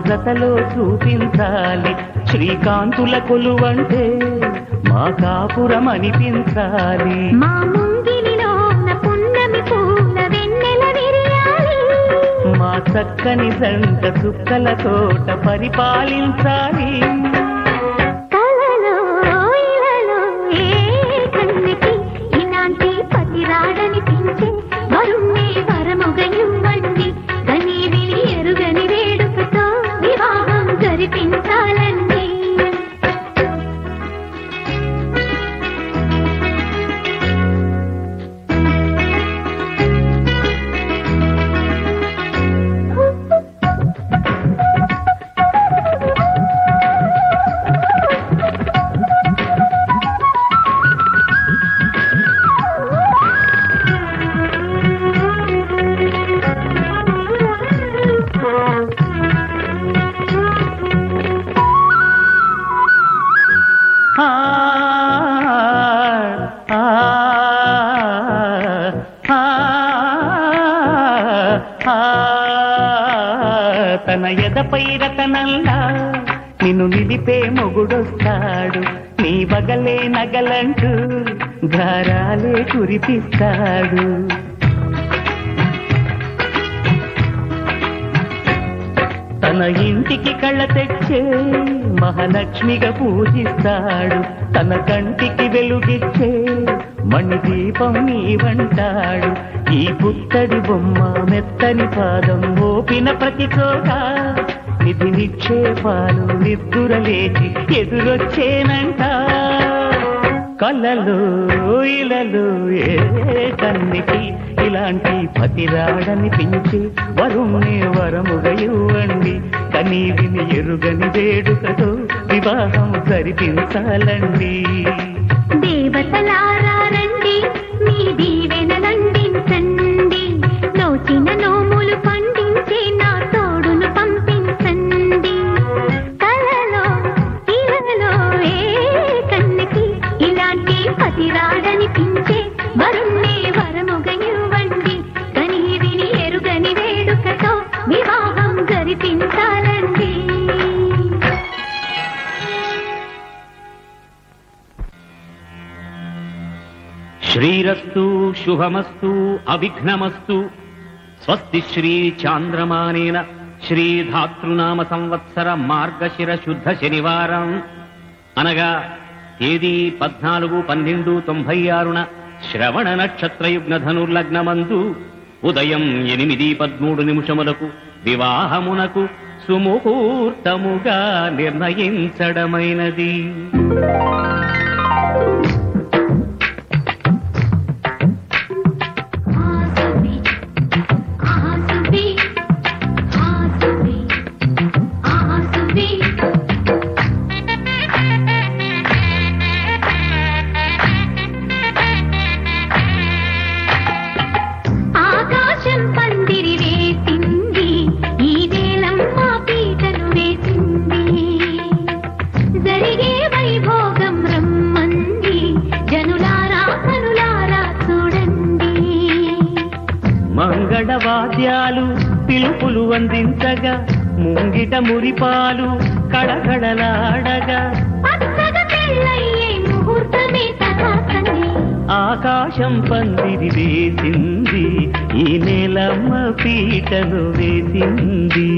జతలో చూపించాలి. శ్రీకాంతుల కొలువంటే మా కాపురం అనిపించాలి. మా ముంగిలిలో పున్నమి పూల వెన్నెల విరియాలి. మా చక్కని జంట చుక్కల తోట పరిపాలించాలి. తన ఎదపై రతనల్లా నిన్ను నిలిపే మొగుడొస్తాడు. నీ బగలే నగలంటూ గారాలే కురిపిస్తాడు. తన ఇంటికి కళ్ళ తెచ్చే మహాలక్ష్మిగా పూజిస్తాడు. తన కంటికి వెలుగిచ్చే మణిదీపం నీవంటాడు. ఈ పుత్తడి బొమ్మ మెత్తని పాదం మోపిన ప్రతి చోట నిధి నిక్షేపాలు నిద్దురలేచి ఎదురొచ్చేనంట. కళ్ళలో ఇలలో ఏ కన్నికి ఇలాంటి పతిరాడనిపించి వరుణ్ణి వరముగా ఇవ్వండి. కనీ విని ఎరుగని వేడుకతో వివాహం జరిపించాలండి. దేవతలారా రండి, మీ దీవెనలందించండి. నోచిన నోములు పండించి నా తోడును పంపించండి. కలలో ఇలలో ఏ కన్నికి ఇలాంటి పతిరాడనిపించే వరుణ్ణి వరముగా ఇవ్వండి. కనీ విని ఎరుగని వేడుకతో వివాహం జరిపించాలండి. శ్రీరస్తు శుభమస్తు అవిఘ్నమస్తు. స్వస్తి శ్రీ చాంద్రమానేన శ్రీధాతృనామ సంవత్సర మార్గశిర శుద్ధ శనివారం అనగా తేదీ 14/12/96 శ్రవణ నక్షత్రయుగ్న ధనుర్లగ్నమందు ఉదయం 8:13 వివాహమునకు సుముహూర్తముగా నిర్ణయించడమైనది. మంగళవాద్యాలు పిలుపులు అందించగా ముంగిట మురిపాలు కడకడలాడగా ఆకాశం పందిరి వేసింది, ఈ నేలమ్మ పీటను వేసింది.